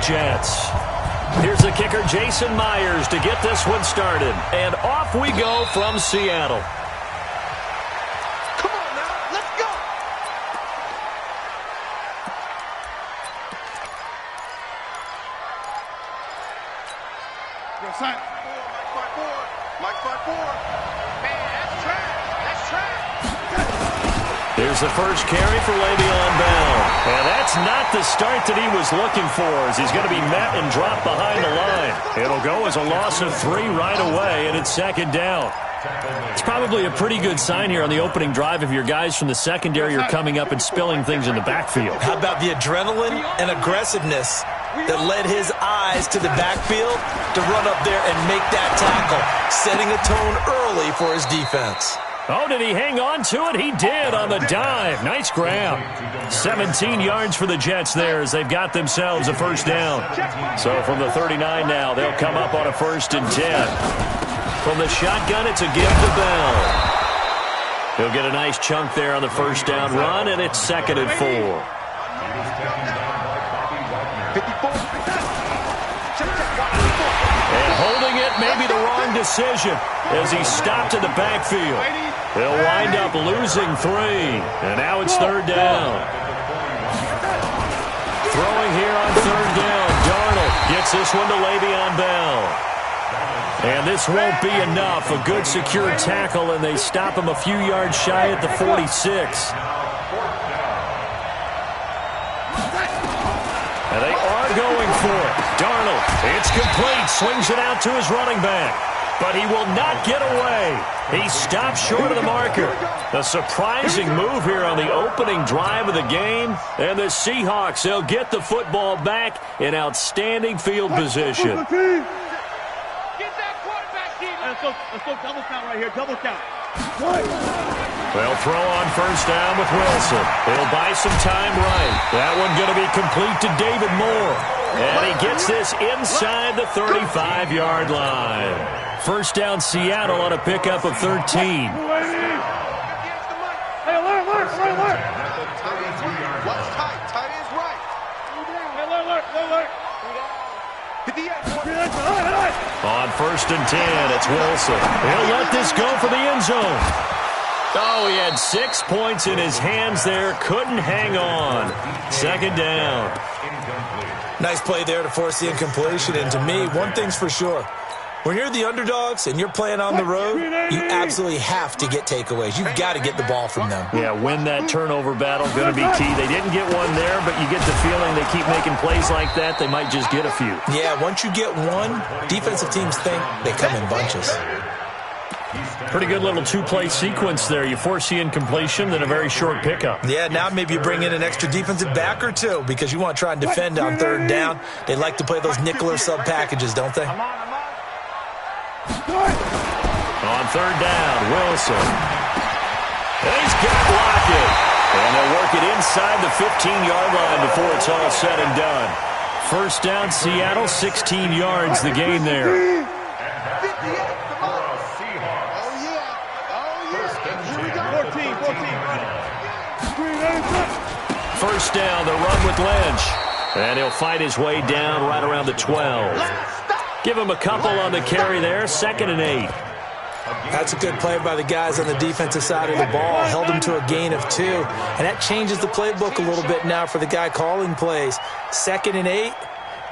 Jets. Here's the kicker, Jason Myers, to get this one started. And off we go from Seattle. Come on now, let's go. Yo, son. Mike 5-4. Man, that's trash. That's trash. Here's the first carry for Le'Veon Bell. And that's not the start that he was looking for, as he's going to be met and dropped behind the line. It'll go as a loss of 3 right away, and it's second down. It's probably a pretty good sign here on the opening drive if your guys from the secondary are coming up and spilling things in the backfield. How about the adrenaline and aggressiveness that led his eyes to the backfield to run up there and make that tackle, setting a tone early for his defense. Oh, did he hang on to it? He did on the dive. Nice grab. 17 yards for the Jets there as they've got themselves a first down. So from the 39 now, they'll come up on a 1st and 10. From the shotgun, it's a give to Bell. He'll get a nice chunk there on the first down run, and it's 2nd and 4. And holding it may be the wrong decision as he stopped in the backfield. They'll wind up losing 3, and now it's 3rd down. Throwing here on 3rd down. Darnold gets this one to Le'Veon Bell. And this won't be enough. A good secure tackle, and they stop him a few yards shy at the 46. And they are going for it. Darnold, it's complete. Swings it out to his running back. But he will not get away. He stops short of the marker. A surprising move here on the opening drive of the game. And the Seahawks, they'll get the football back in outstanding field position. Get that quarterback, Steve. Let's go double count right here. Double count. They'll throw on 1st down with Wilson. He'll buy some time right. That one going to be complete to David Moore. And he gets this inside the 35-yard line. 1st down Seattle on a pickup of 13. Hey, alert. What's tight? Tight is right. Hey, alert. On 1st and 10, it's Wilson. He'll let this go for the end zone. Oh, he had 6 points in his hands there. Couldn't hang on. 2nd down. Nice play there to force the incompletion. And to me, one thing's for sure. When you're the underdogs and you're playing on the road, you absolutely have to get takeaways. You've got to get the ball from them. Yeah, win that turnover battle, going to be key. They didn't get one there, but you get the feeling they keep making plays like that, they might just get a few. Yeah, once you get one, defensive teams think they come in bunches. Pretty good little 2-play sequence there. You force the incompletion, then a very short pickup. Yeah, now maybe you bring in an extra defensive back or two because you want to try and defend on 3rd down. They like to play those nickel or sub packages, don't they? On 3rd down, Wilson. And he's got Lockett. And they'll work it inside the 15-yard line before it's all said and done. 1st down, Seattle, 16 yards the gain there. 1st down, the run with Lynch. And he'll fight his way down right around the 12. Give him a couple on the carry there, 2nd and 8. That's a good play by the guys on the defensive side of the ball. Held him to a gain of 2. And that changes the playbook a little bit now for the guy calling plays. 2nd and 8.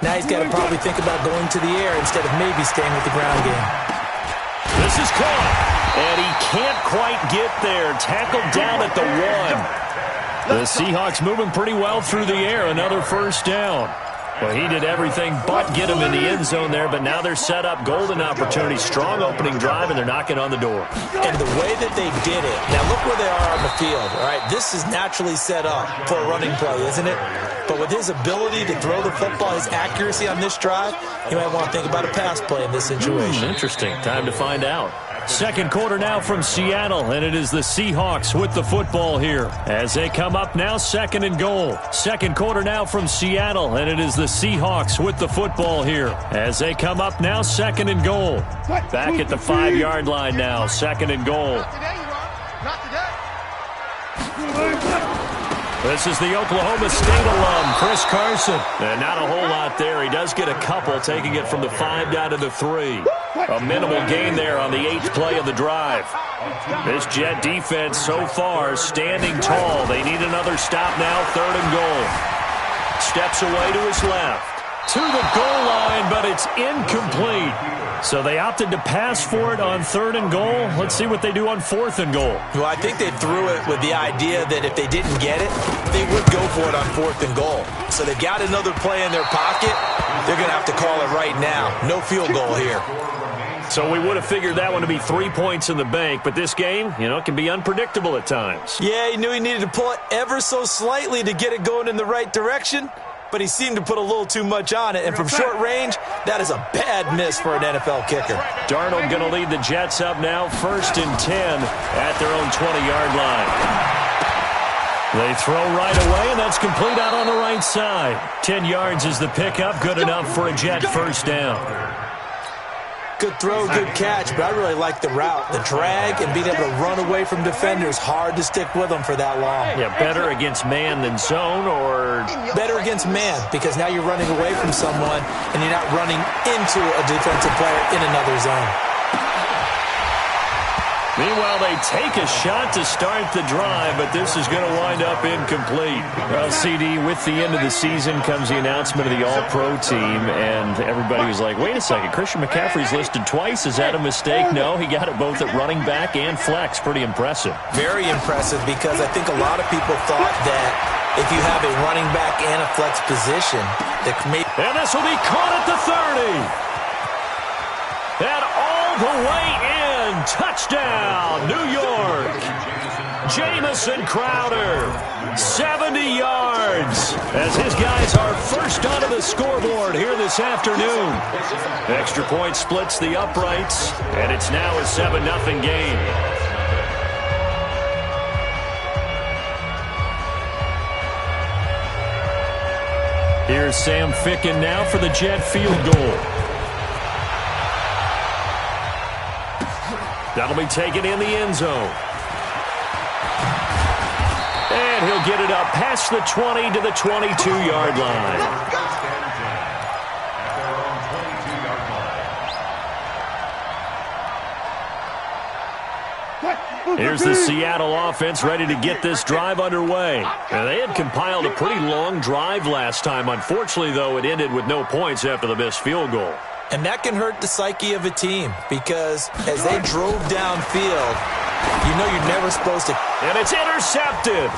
Now he's got to probably think about going to the air instead of maybe staying with the ground game. This is caught. And he can't quite get there. Tackled down at the 1. The Seahawks moving pretty well through the air. Another 1st down. Well, he did everything but get him in the end zone there, but now they're set up. Golden opportunity. Strong opening drive, and they're knocking on the door. And the way that they did it, now look where they are on the field. All right, this is naturally set up for a running play, isn't it? But with his ability to throw the football, his accuracy on this drive, you might want to think about a pass play in this situation. Interesting. Time to find out. 2nd quarter now from Seattle, and it is the Seahawks with the football here as they come up now 2nd and goal. 2nd quarter now from Seattle, and it is the Seahawks with the football here as they come up now 2nd and goal. Back at the 5-yard line now, 2nd and goal. Not today, Not today. This is the Oklahoma State alum, Chris Carson. And not a whole lot there. He does get a couple, taking it from the 5 down to the 3. A minimal gain there on the 8th play of the drive. This Jet defense so far standing tall. They need another stop now, 3rd and goal. Steps away to his left. To the goal line, but it's incomplete. So they opted to pass for it on 3rd and goal. Let's see what they do on 4th and goal. Well, I think they threw it with the idea that if they didn't get it, they would go for it on 4th and goal. So they've got another play in their pocket. They're going to have to call it right now. No field goal here. So we would have figured that one to be 3 points in the bank, but this game, it can be unpredictable at times. Yeah, he knew he needed to pull it ever so slightly to get it going in the right direction, but he seemed to put a little too much on it, and from short range, that is a bad miss for an NFL kicker. Darnold going to lead the Jets up now, 1st and 10 at their own 20-yard line. They throw right away, and that's complete out on the right side. 10 yards is the pickup, good enough for a Jet first down. Good throw, good catch, but I really like the route. The drag and being able to run away from defenders, hard to stick with them for that long. Yeah, better against man than zone, or? Better against man, because now you're running away from someone and you're not running into a defensive player in another zone. Meanwhile, they take a shot to start the drive, but this is going to wind up incomplete. Well, CD, with the end of the season comes the announcement of the All-Pro team, and everybody was like, wait a second, Christian McCaffrey's listed twice. Is that a mistake? No, he got it both at running back and flex. Pretty impressive. Very impressive, because I think a lot of people thought that if you have a running back and a flex position, that may... And this will be caught at the 30. And all the way in. Touchdown, New York. Jamison Crowder, 70 yards, as his guys are first onto the scoreboard here this afternoon. Extra point splits the uprights, and it's now a 7-0 game. Here's Sam Ficken now for the Jet field goal. That'll be taken in the end zone. And he'll get it up past the 20 to the 22-yard line. Here's the Seattle offense ready to get this drive underway. And they had compiled a pretty long drive last time. Unfortunately, though, it ended with no points after the missed field goal. And that can hurt the psyche of a team, because as they drove downfield, you know you're never supposed to... And it's intercepted.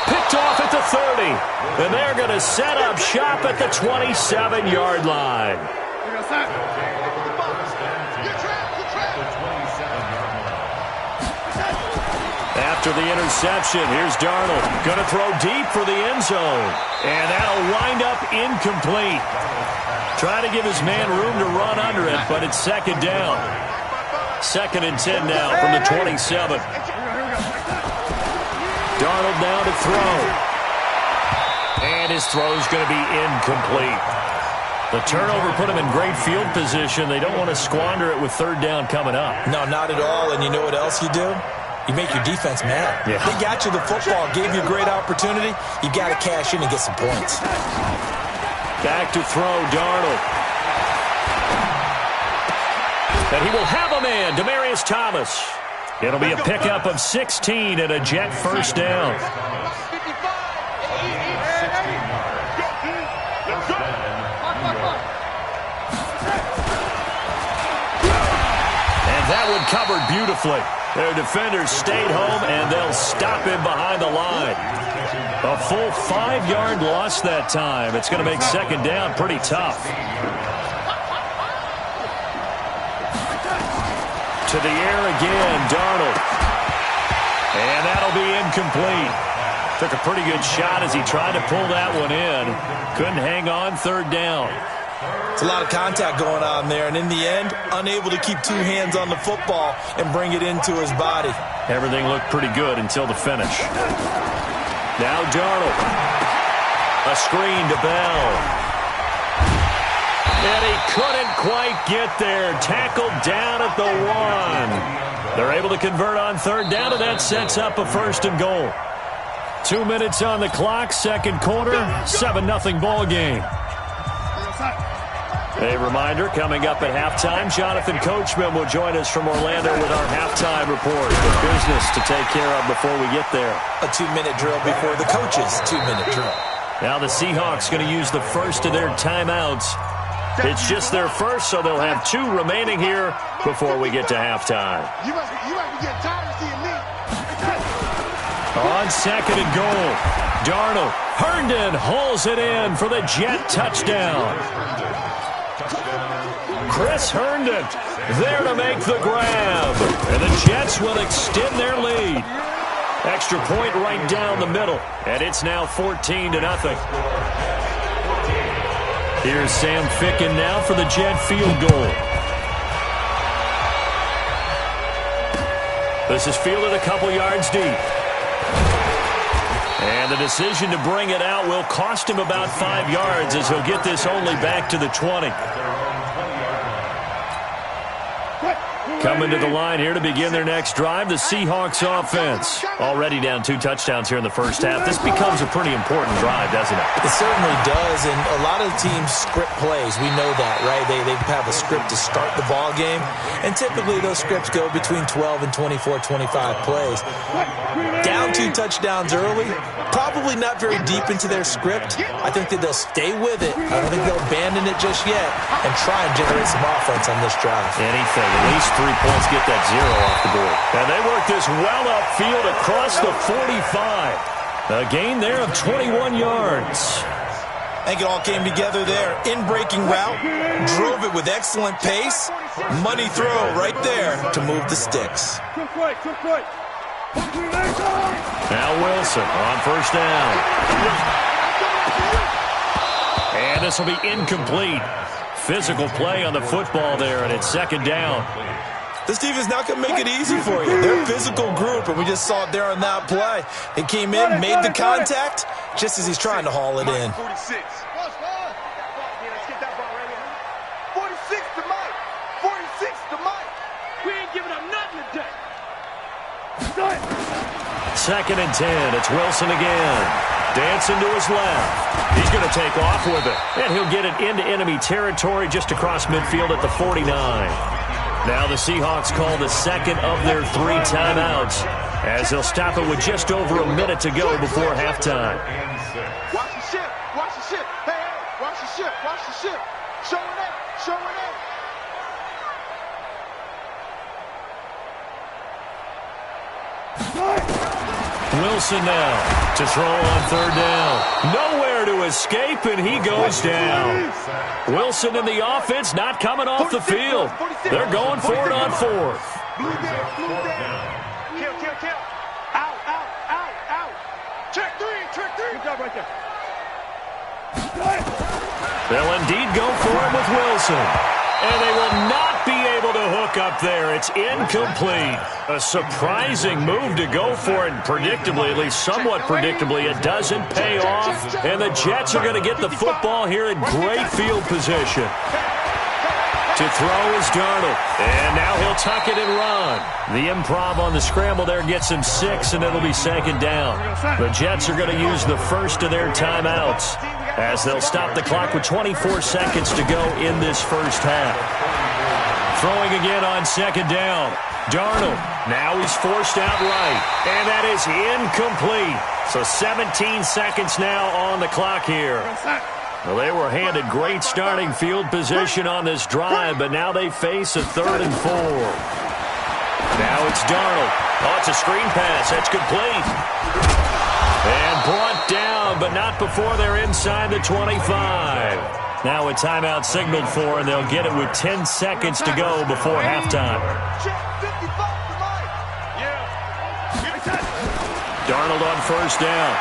Picked off at the 30. And they're going to set up shop at the 27-yard line. After the interception, here's Darnold. Going to throw deep for the end zone. And that'll wind up incomplete. Trying to give his man room to run under it, but it's 2nd down. 2nd and 10 now from the 27. Darnold now to throw. And his throw's going to be incomplete. The turnover put him in great field position. They don't want to squander it with 3rd down coming up. No, not at all. And you know what else you do? You make your defense mad. Yeah. They got you the football, gave you a great opportunity. You got to cash in and get some points. Back to throw, Darnold. And he will have a man, Demaryius Thomas. It'll be a pickup of 16 and a Jet first down. And that one covered beautifully. Their defenders stayed home, and they'll stop him behind the line. A full 5-yard loss that time. It's going to make 2nd down pretty tough. To the air again, Darnold. And that'll be incomplete. Took a pretty good shot as he tried to pull that one in. Couldn't hang on, 3rd down. It's a lot of contact going on there, and in the end, unable to keep 2 hands on the football and bring it into his body. Everything looked pretty good until the finish. Now Darnold. A screen to Bell. And he couldn't quite get there. Tackled down at the 1. They're able to convert on 3rd down, and that sets up a 1st and goal. 2 minutes on the clock, second quarter, 7-0 ball game. A reminder, coming up at halftime, Jonathan Coachman will join us from Orlando with our halftime report. The business to take care of before we get there. A 2-minute drill before the coach's 2-minute drill. Now the Seahawks going to use the first of their timeouts. It's just their first, so they'll have 2 remaining here before we get to halftime. You must be getting tired of seeing me. On second and goal, Darnold. Herndon hauls it in for the Jet touchdown. Chris Herndon there to make the grab. And the Jets will extend their lead. Extra point right down the middle. And it's now 14-0. Here's Sam Ficken now for the Jet field goal. This is fielded a couple yards deep. And the decision to bring it out will cost him about 5 yards as he'll get this only back to the 20. Coming to the line here to begin their next drive, the Seahawks offense. Already down 2 touchdowns here in the first half. This becomes a pretty important drive, doesn't it? It certainly does, and a lot of teams script plays. We know that, right? They have a script to start the ball game, and typically those scripts go between 12 and 24, 25 plays. Down 2 touchdowns early, probably not very deep into their script. I think that they'll stay with it. I don't think they'll abandon it just yet and try and generate some offense on this drive. Anything, at least 3 points, get that 0 off the board. And they work this well upfield across the 45. A gain there of 21 yards. I think it all came together there. In-breaking route, drove it with excellent pace. Money throw right there to move the sticks. Now Wilson on first down. And this will be incomplete. Physical play on the football there, and it's second down. This team is not going to make it easy for you. They're a physical group, and we just saw it there on that play. He came in, made the contact, just as he's trying to haul it in. 46. 46 to Mike. 46 to Mike. We ain't giving up nothing today. Second and 10. It's Wilson again. Dancing to his left. He's going to take off with it. And he'll get it into enemy territory just across midfield at the 49. Now the Seahawks call the second of their 3 timeouts as they'll stop it with just over a minute to go before halftime. Watch the ship. Watch the ship. Hey, watch the ship. Watch the ship. Showing up. Showing up. Wilson now to throw on third down. Nowhere to escape, and he goes down. Wilson and the offense not coming off the field. They're going for it on fourth. Blue down. Kill. Out. Check 3. Good job right there. They'll indeed go for it with Wilson. And they will not be able to hook up there. It's incomplete. A surprising move to go for it. And predictably, at least somewhat predictably, it doesn't pay off. And the Jets are going to get the football here in great field position. To throw is Darnold. And now he'll tuck it and run. The improv on the scramble there gets him 6, and it'll be second down. The Jets are going to use the first of their timeouts as they'll stop the clock with 24 seconds to go in this first half. Throwing again on second down. Darnold. Now he's forced out right. And that is incomplete. So 17 seconds now on the clock here. Well, they were handed great starting field position on this drive, but now they face a 3rd and 4. Now it's Darnold. Oh, it's a screen pass. That's complete. And brought down, but not before they're inside the 25. Now a timeout signaled for, and they'll get it with 10 seconds to go before halftime. Darnold on first down.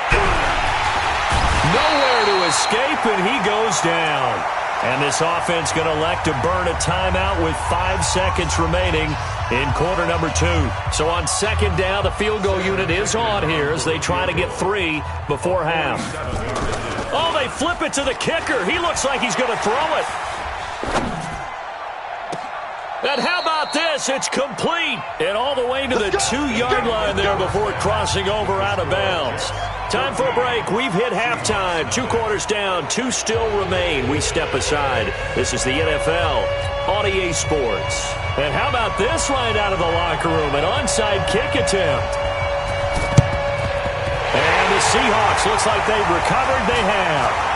Nowhere to escape, and he goes down. And this offense going to elect to burn a timeout with 5 seconds remaining in quarter number 2. So on second down, the field goal unit is on here as they try to get 3 before half. Oh, they flip it to the kicker. He looks like he's going to throw it. And how about this? It's complete. And all the way to the 2-yard line there before crossing over out of bounds. Time for a break. We've hit halftime. 2 quarters down. 2 still remain. We step aside. This is the NFL on EA Sports. And how about this line out of the locker room? An onside kick attempt. And the Seahawks, looks like they've recovered. They have.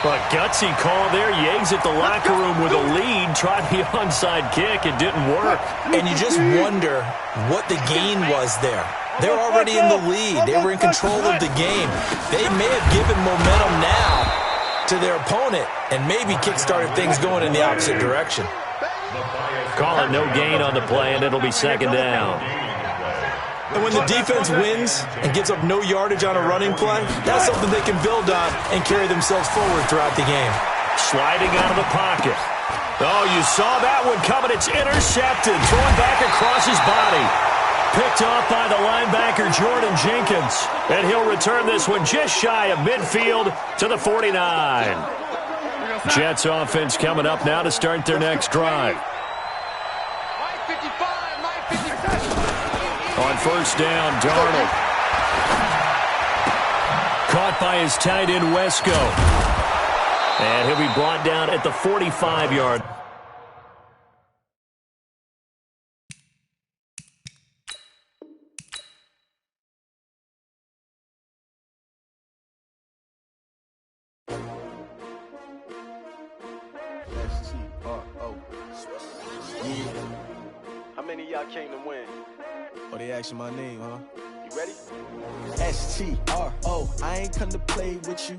A gutsy call there. Yates at the locker room with a lead. Tried the onside kick. It didn't work. And you just wonder what the gain was there. They're already in the lead. They were in control of the game. They may have given momentum now to their opponent and maybe kick-started things going in the opposite direction. Calling no gain on the play, and it'll be second down. And when the defense wins and gives up no yardage on a running play, that's something they can build on and carry themselves forward throughout the game. Sliding out of the pocket. Oh, you saw that one coming. It's intercepted. Thrown back across his body. Picked off by the linebacker, Jordan Jenkins. And he'll return this one just shy of midfield to the 49. Jets offense coming up now to start their next drive. On first down, Darnold. Caught by his tight end, Wesco. And he'll be brought down at the 45-yard. How many of y'all came to win? Oh, they asking my name, huh? You ready? S-T-R-O, I ain't come to play with you.